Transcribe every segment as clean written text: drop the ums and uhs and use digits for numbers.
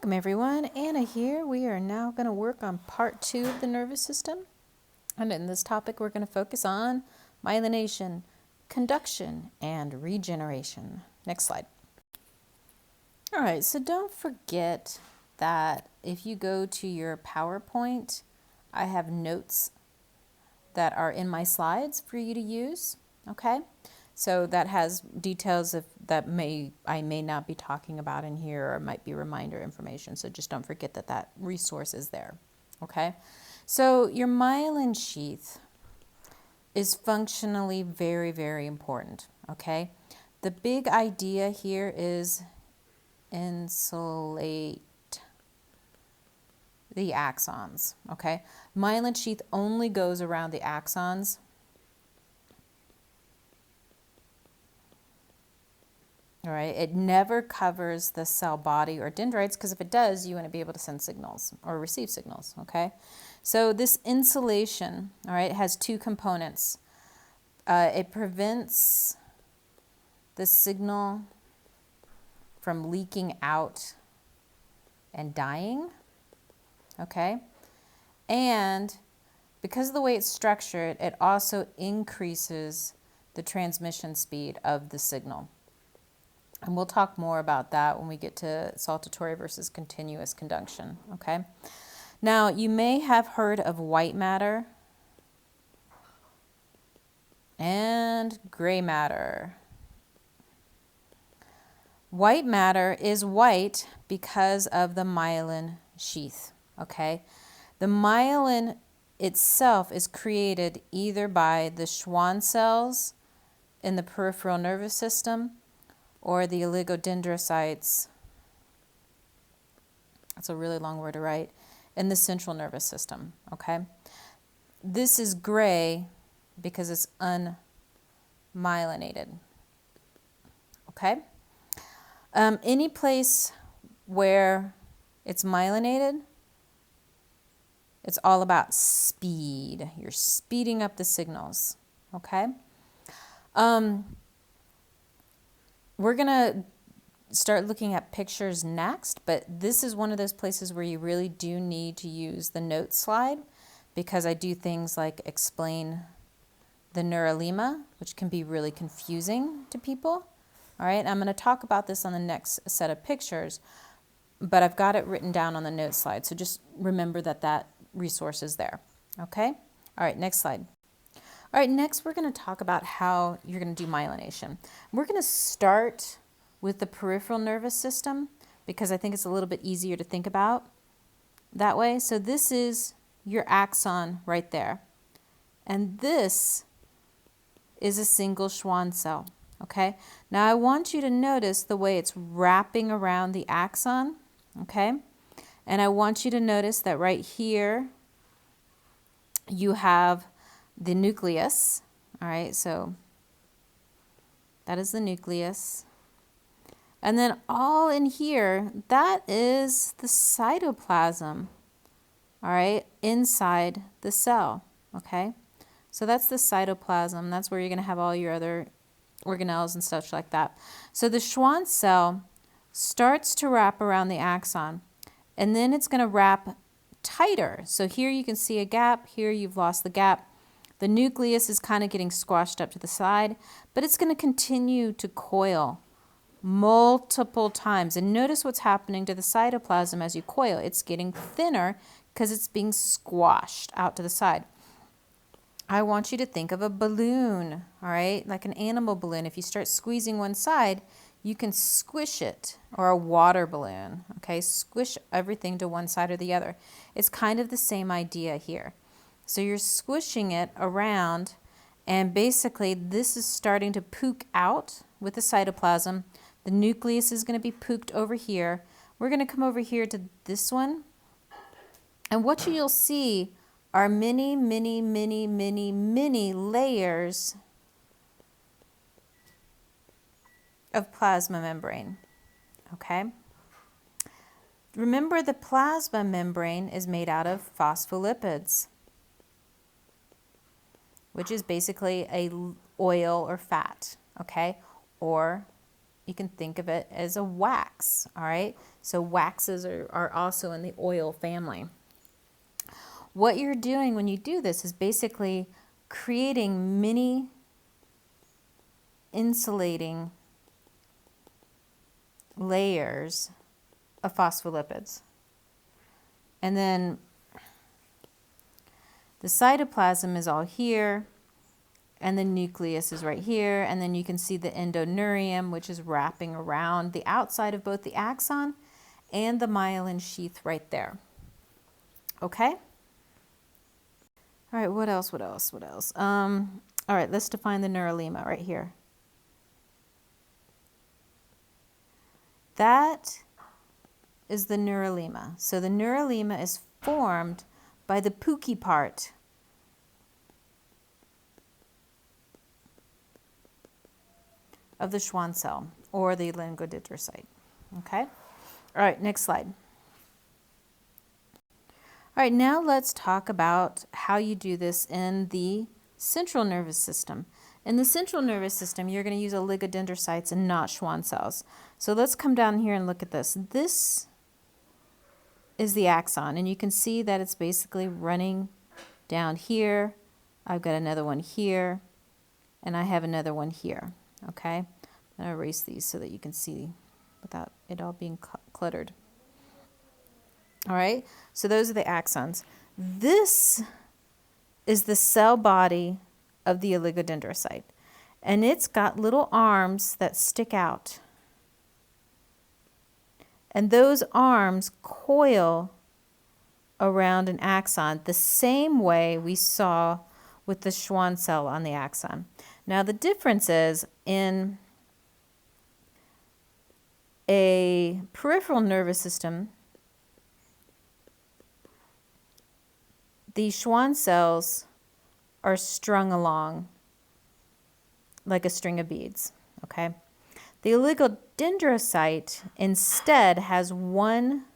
Welcome everyone, Anna here. We are now going to work on part 2 of the nervous system. And in this topic, we're going to focus on myelination, conduction, and regeneration. Next slide. All right, so don't forget that if you go to your PowerPoint, I have notes that are in my slides for you to use, okay? So that has details that I may not be talking about in here, or might be reminder information. So just don't forget that that resource is there, okay? So your myelin sheath is functionally very, very important, okay? The big idea here is insulate the axons, okay? Myelin sheath only goes around the axons. All right, it never covers the cell body or dendrites, because if it does, you want to be able to send signals or receive signals, okay? So this insulation, all right, has two components. It prevents the signal from leaking out and dying, okay? And because of the way it's structured, it also increases the transmission speed of the signal. And we'll talk more about that when we get to saltatory versus continuous conduction, okay? Now, you may have heard of white matter and gray matter. White matter is white because of the myelin sheath, okay? The myelin itself is created either by the Schwann cells in the peripheral nervous system or the oligodendrocytes, that's a really long word to write, in the central nervous system, okay? This is gray because it's unmyelinated, okay? Any place where it's myelinated, it's all about speed. You're speeding up the signals, okay? We're going to start looking at pictures next, but this is one of those places where you really do need to use the notes slide, because I do things like explain the neurolema, which can be really confusing to people. All right, I'm going to talk about this on the next set of pictures, but I've got it written down on the notes slide, so just remember that that resource is there, okay? All right, next slide. All right, next we're going to talk about how you're going to do myelination. We're going to start with the peripheral nervous system because I think it's a little bit easier to think about that way. So this is your axon right there. And this is a single Schwann cell, okay? Now I want you to notice the way it's wrapping around the axon, okay? And I want you to notice that right here you have the nucleus, all right, so that is the nucleus. And then all in here, that is the cytoplasm, all right, inside the cell, okay? So that's the cytoplasm. That's where you're going to have all your other organelles and stuff like that. So the Schwann cell starts to wrap around the axon, and then it's going to wrap tighter. So here you can see a gap. Here you've lost the gap. The nucleus is kind of getting squashed up to the side, but it's going to continue to coil multiple times. And notice what's happening to the cytoplasm as you coil. It's getting thinner because it's being squashed out to the side. I want you to think of a balloon, all right, like an animal balloon. If you start squeezing one side, you can squish it, or a water balloon, okay? Squish everything to one side or the other. It's kind of the same idea here. So you're squishing it around, and basically this is starting to pook out with the cytoplasm. The nucleus is going to be pooked over here. We're going to come over here to this one. And what you'll see are many, many, many, many, many layers of plasma membrane, okay? Remember, the plasma membrane is made out of phospholipids, which is basically a oil or fat, okay? Or You can think of it as a wax, all right? So waxes are also in the oil family. What you're doing when you do this is basically creating mini insulating layers of phospholipids. And then the cytoplasm is all here, and the nucleus is right here, and then you can see the endoneurium, which is wrapping around the outside of both the axon and the myelin sheath right there. Okay? All right, what else? All right, let's define the neurolema right here. That is the neurolema. So the neurolema is formed by the pooky part of the Schwann cell or the oligodendrocyte. Okay? All right, next slide. All right, now let's talk about how you do this in the central nervous system. In the central nervous system, you're going to use oligodendrocytes and not Schwann cells. So let's come down here and look at this. This is the axon, and you can see that it's basically running down here. I've got another one here, and I have another one here. Okay? I'm going to erase these so that you can see without it all being cluttered. All right, so those are the axons. This is the cell body of the oligodendrocyte, and it's got little arms that stick out. And those arms coil around an axon the same way we saw with the Schwann cell on the axon. Now the difference is in a peripheral nervous system, the Schwann cells are strung along like a string of beads, okay? The oligodendrocyte instead has one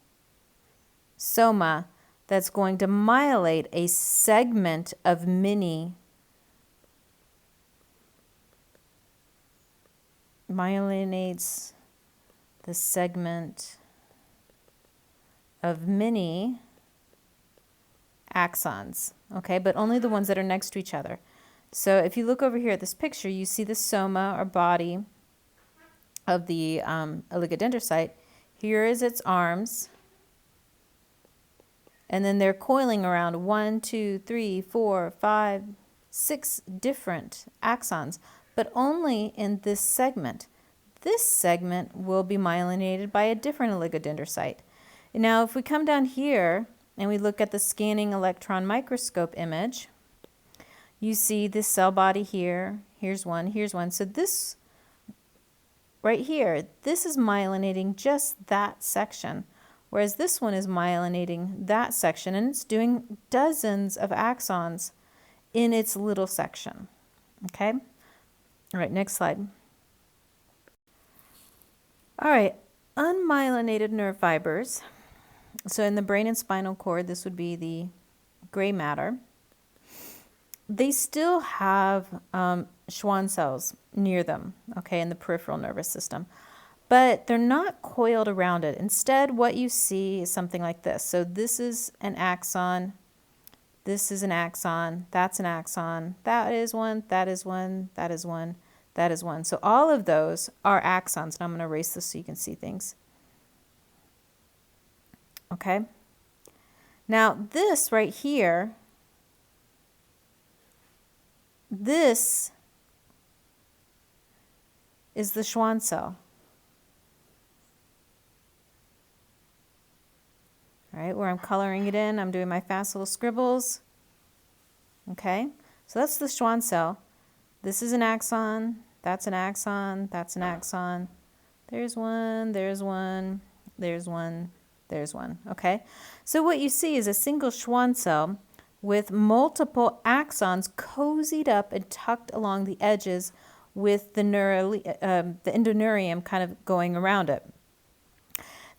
soma that's going to myelate a segment of myelinates the segment of many axons, okay, but only the ones that are next to each other. So if you look over here at this picture, you see the soma or body of the oligodendrocyte. Here is its arms, and then they're coiling around 1, 2, 3, 4, 5, 6 different axons, but only in this segment. This segment will be myelinated by a different oligodendrocyte. Now, if we come down here and we look at the scanning electron microscope image, you see this cell body here. Here's one, here's one. So this right here, this is myelinating just that section, whereas this one is myelinating that section, and it's doing dozens of axons in its little section. Okay? All right, next slide. All right, unmyelinated nerve fibers. So in the brain and spinal cord, this would be the gray matter. They still have Schwann cells near them, okay, in the peripheral nervous system, but they're not coiled around it. Instead, what you see is something like this. So this is an axon, this is an axon, that's an axon, that is one, that is one, that is one, that is one. So all of those are axons, and I'm going to erase this so you can see things. Okay? Now this right here, this is the Schwann cell. All right, where I'm coloring it in, I'm doing my fast little scribbles. Okay, so that's the Schwann cell. This is an axon, that's an axon, that's an axon. There's one, there's one, there's one, there's one. Okay, so what you see is a single Schwann cell with multiple axons cozied up and tucked along the edges with the endoneurium kind of going around it.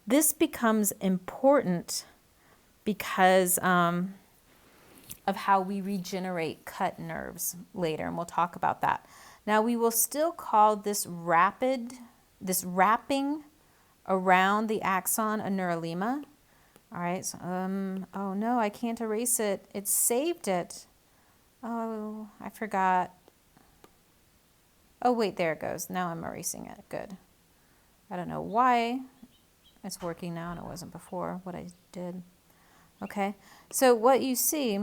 This becomes important because of how we regenerate cut nerves later, and we'll talk about that. Now, we will still call this rapid this wrapping around the axon a neurolema. All right, so, oh no, I can't erase it. It saved it. Oh, I forgot. Oh wait, there it goes. Now I'm erasing it. Good. I don't know why it's working now and it wasn't before what I did. Okay, so what you see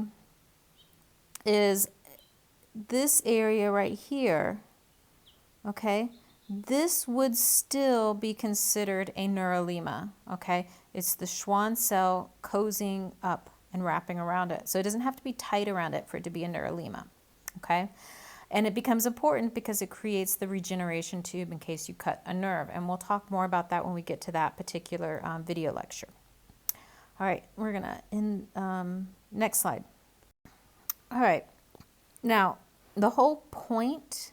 is this area right here, okay? This would still be considered a neurolema, okay? It's the Schwann cell cozying up and wrapping around it. So it doesn't have to be tight around it for it to be a neurolema, okay? And it becomes important because it creates the regeneration tube in case you cut a nerve. And we'll talk more about that when we get to that particular video lecture. All right, we're gonna, next slide. All right, now the whole point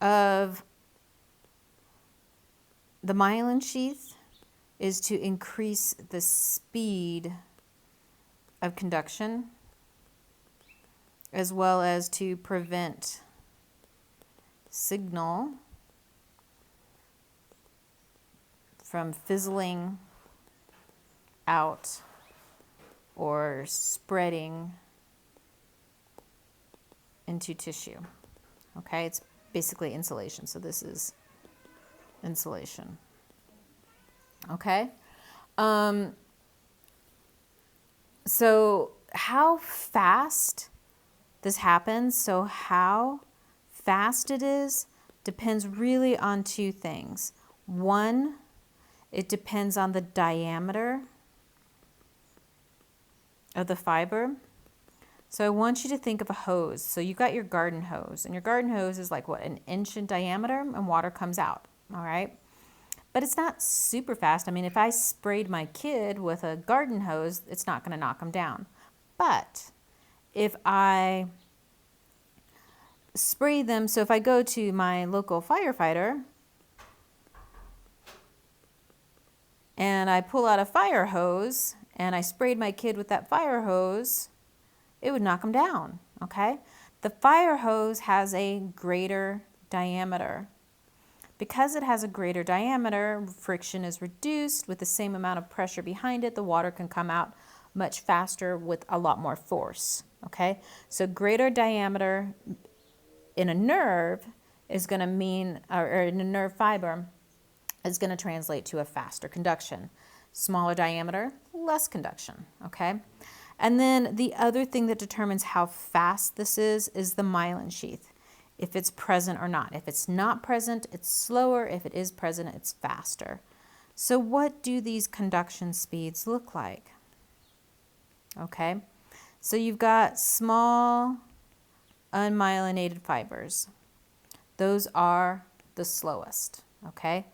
of the myelin sheath is to increase the speed of conduction as well as to prevent signal from fizzling out or spreading into tissue. Okay, it's basically insulation. So this is insulation. Okay. So how fast this happens, so how fast it is, depends really on two things. One, it depends on the diameter of the fiber. So I want you to think of a hose. So you've got your garden hose, and your garden hose is like, what, an inch in diameter, and water comes out, all right? But it's not super fast. I mean, if I sprayed my kid with a garden hose, it's not gonna knock him down. But if I spray them, so if I go to my local firefighter and I pull out a fire hose and I sprayed my kid with that fire hose, it would knock him down, okay? The fire hose has a greater diameter. Because it has a greater diameter, friction is reduced. With the same amount of pressure behind it, the water can come out much faster with a lot more force, okay? So greater diameter in a nerve is going to mean, or in a nerve fiber, is going to translate to a faster conduction. Smaller diameter, less conduction, okay? And then the other thing that determines how fast this is the myelin sheath, if it's present or not. If it's not present, it's slower. If it is present, it's faster. So what do these conduction speeds look like? Okay, so you've got small unmyelinated fibers. Those are the slowest, okay?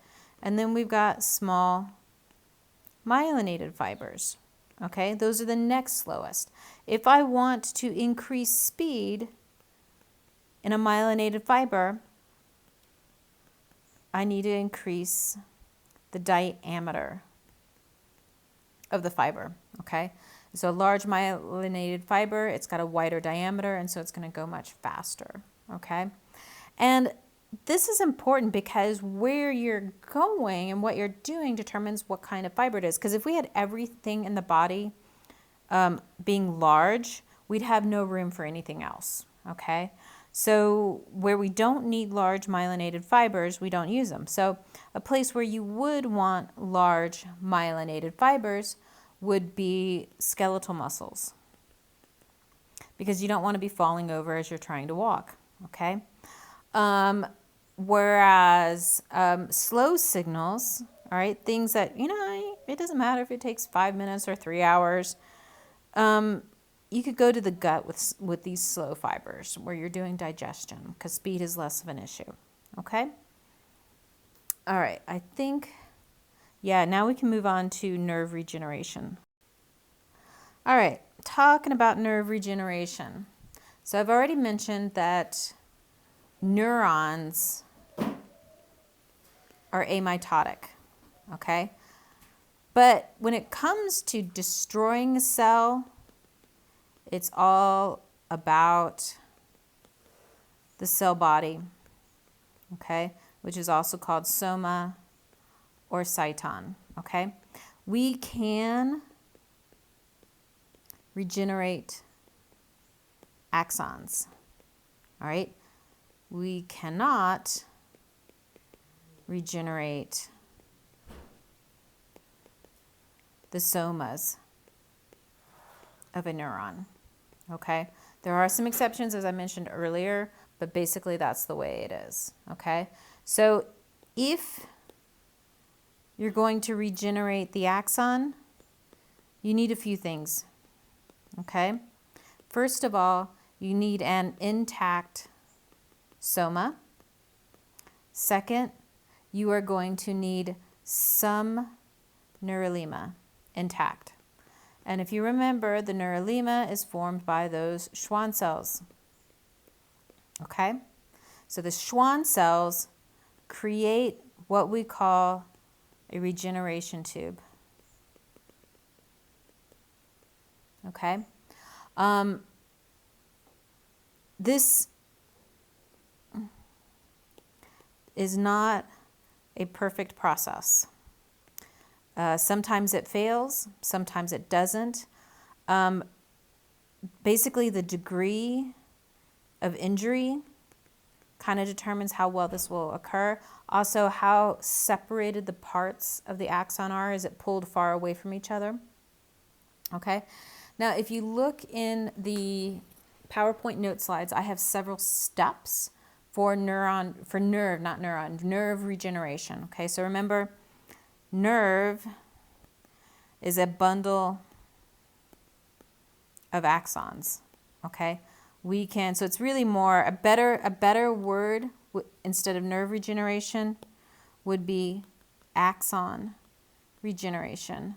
And then we've got small myelinated fibers, okay? Those are the next slowest. If I want to increase speed in a myelinated fiber, I need to increase the diameter of the fiber, okay? So a large myelinated fiber, it's got a wider diameter, and so it's going to go much faster, okay? And this is important because where you're going and what you're doing determines what kind of fiber it is. Because if we had everything in the body being large, we'd have no room for anything else, okay? So where we don't need large myelinated fibers, we don't use them. So a place where you would want large myelinated fibers would be skeletal muscles, because you don't want to be falling over as you're trying to walk, okay? Whereas slow signals, all right, things that, you know, it doesn't matter if it takes 5 minutes or 3 hours, you could go to the gut with these slow fibers where you're doing digestion, because speed is less of an issue, okay? All right, I think, yeah, now we can move on to nerve regeneration. All right, talking about nerve regeneration. So I've already mentioned that neurons are amitotic, okay? But when it comes to destroying a cell, it's all about the cell body, okay? which is also called soma or cyton, okay? We can regenerate axons, all right? We cannot regenerate the somas of a neuron, okay? There are some exceptions, as I mentioned earlier, but basically that's the way it is, okay? So if you're going to regenerate the axon, you need a few things, okay? First of all, you need an intact soma. Second, you are going to need some neurolema intact. And if you remember, the neurolema is formed by those Schwann cells. Okay? So the Schwann cells create what we call a regeneration tube. Okay? This is not a perfect process. Sometimes it fails, sometimes it doesn't. Basically, the degree of injury kind of determines how well this will occur. Also, how separated the parts of the axon are. Is it pulled far away from each other? Okay. Now, if you look in the PowerPoint note slides, I have several steps for nerve regeneration. Okay, so remember, nerve is a bundle of axons. Okay, so it's really more a better word instead of nerve regeneration would be axon regeneration.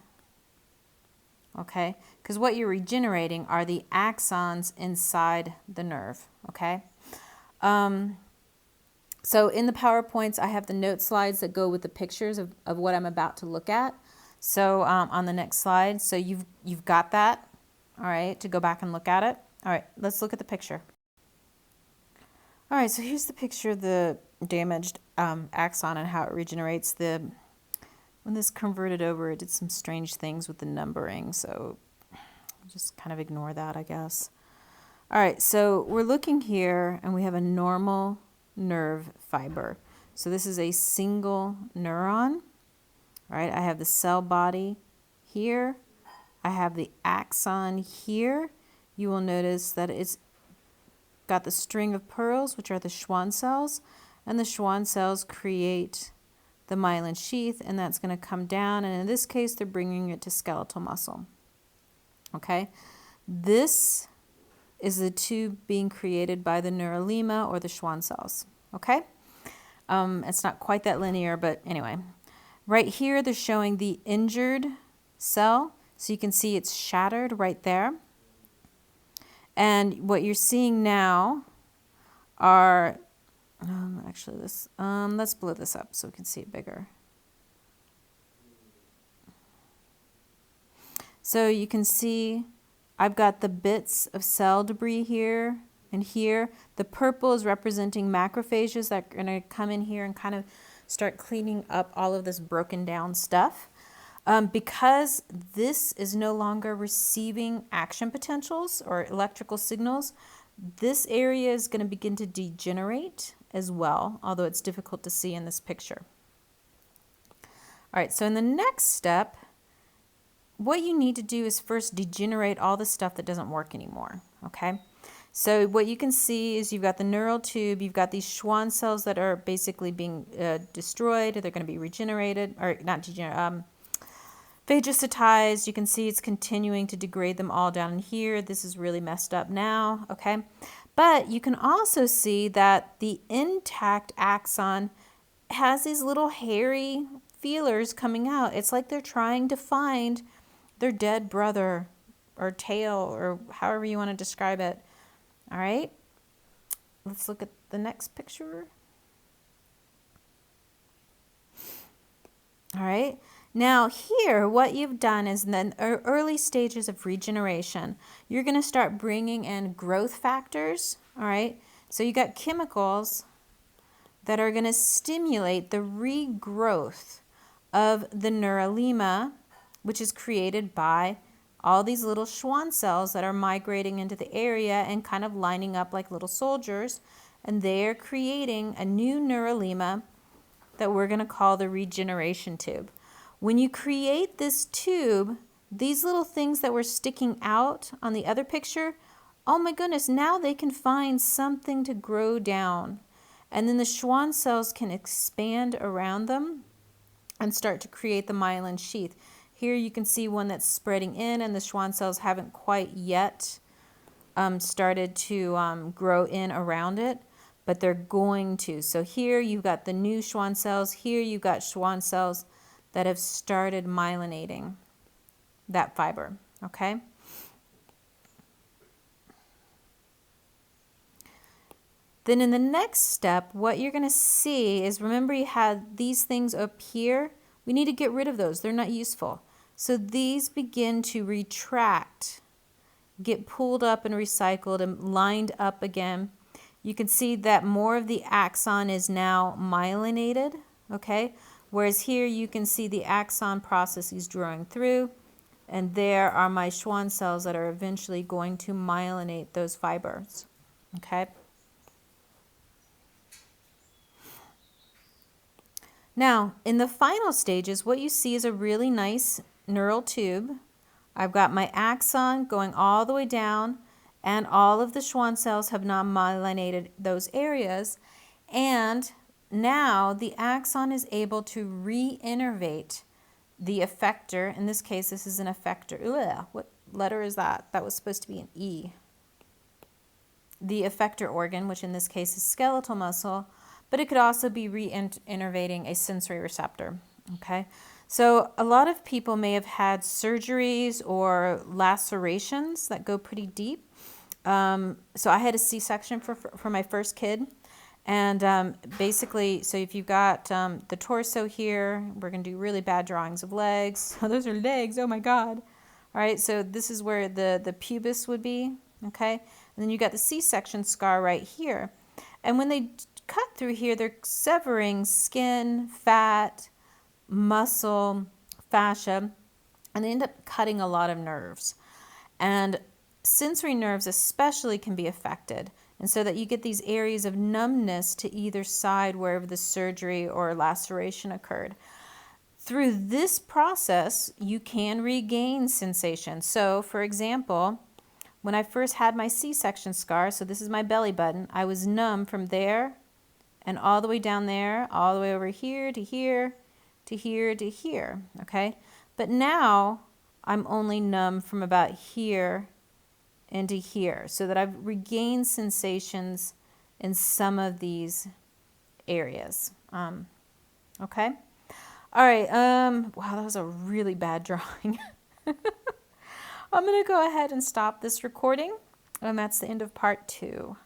Okay, because what you're regenerating are the axons inside the nerve. Okay. So in the PowerPoints, I have the note slides that go with the pictures of what I'm about to look at. So on the next slide, so you've got that, all right, to go back and look at it. All right, let's look at the picture. All right, so here's the picture of the damaged axon and how it regenerates. When this converted over, it did some strange things with the numbering, so I'll just kind of ignore that, I guess. All right, so we're looking here, and we have a normal nerve fiber. So this is a single neuron, right? I have the cell body here. I have the axon here. You will notice that it's got the string of pearls, which are the Schwann cells, and the Schwann cells create the myelin sheath, and that's going to come down, and in this case, they're bringing it to skeletal muscle. Okay? This is the tube being created by the neurolema or the Schwann cells. Okay? It's not quite that linear, but anyway. Right here, they're showing the injured cell. So you can see it's shattered right there. And what you're seeing now are, let's blow this up so we can see it bigger. So you can see I've got the bits of cell debris here and here. The purple is representing macrophages that are going to come in here and kind of start cleaning up all of this broken down stuff. Because this is no longer receiving action potentials or electrical signals, this area is going to begin to degenerate as well, although it's difficult to see in this picture. All right, so in the next step, what you need to do is first degenerate all the stuff that doesn't work anymore, okay? So what you can see is you've got the neural tube, you've got these Schwann cells that are basically being destroyed, they're going to be regenerated, or not degenerated, phagocytized. You can see it's continuing to degrade them all down in here. This is really messed up now, okay? But you can also see that the intact axon has these little hairy feelers coming out. It's like they're trying to find their dead brother or tail or however you want to describe it. All right, let's look at the next picture. All right, now here what you've done is in the early stages of regeneration, you're going to start bringing in growth factors. All right, so you got chemicals that are going to stimulate the regrowth of the neurolema, which is created by all these little Schwann cells that are migrating into the area and kind of lining up like little soldiers. And they're creating a new neurolema that we're going to call the regeneration tube. When you create this tube, these little things that were sticking out on the other picture, oh my goodness, now they can find something to grow down. And then the Schwann cells can expand around them and start to create the myelin sheath. Here you can see one that's spreading in, and the Schwann cells haven't quite yet started to grow in around it, but they're going to. So here you've got the new Schwann cells. Here you've got Schwann cells that have started myelinating that fiber, okay? Then in the next step, what you're going to see is, remember you had these things up here? We need to get rid of those. They're not useful. So these begin to retract, get pulled up and recycled and lined up again. You can see that more of the axon is now myelinated, okay? Whereas here you can see the axon processes drawing through, and there are my Schwann cells that are eventually going to myelinate those fibers, okay? Now, in the final stages, what you see is a really nice neural tube. I've got my axon going all the way down, and all of the Schwann cells have now myelinated those areas. And now the axon is able to re-innervate the effector. In this case, this is an effector. Ugh, what letter is that? That was supposed to be an E. The effector organ, which in this case is skeletal muscle, but it could also be re-innervating a sensory receptor, okay? So a lot of people may have had surgeries or lacerations that go pretty deep. So I had a C-section for my first kid. And basically, so if you've got the torso here, we're going to do really bad drawings of legs. Oh, those are legs. Oh, my God. All right, so this is where the pubis would be, okay? And then you got the C-section scar right here. And when they cut through here, they're severing skin, fat, muscle, fascia, and they end up cutting a lot of nerves. And sensory nerves especially can be affected. And so that you get these areas of numbness to either side wherever the surgery or laceration occurred. Through this process, you can regain sensation. So, for example, when I first had my C-section scar, so this is my belly button, I was numb from there and all the way down there, all the way over here to here to here to here, okay? But now I'm only numb from about here into here, so that I've regained sensations in some of these areas, okay? All right, wow, that was a really bad drawing. I'm going to go ahead and stop this recording, and that's the end of part 2.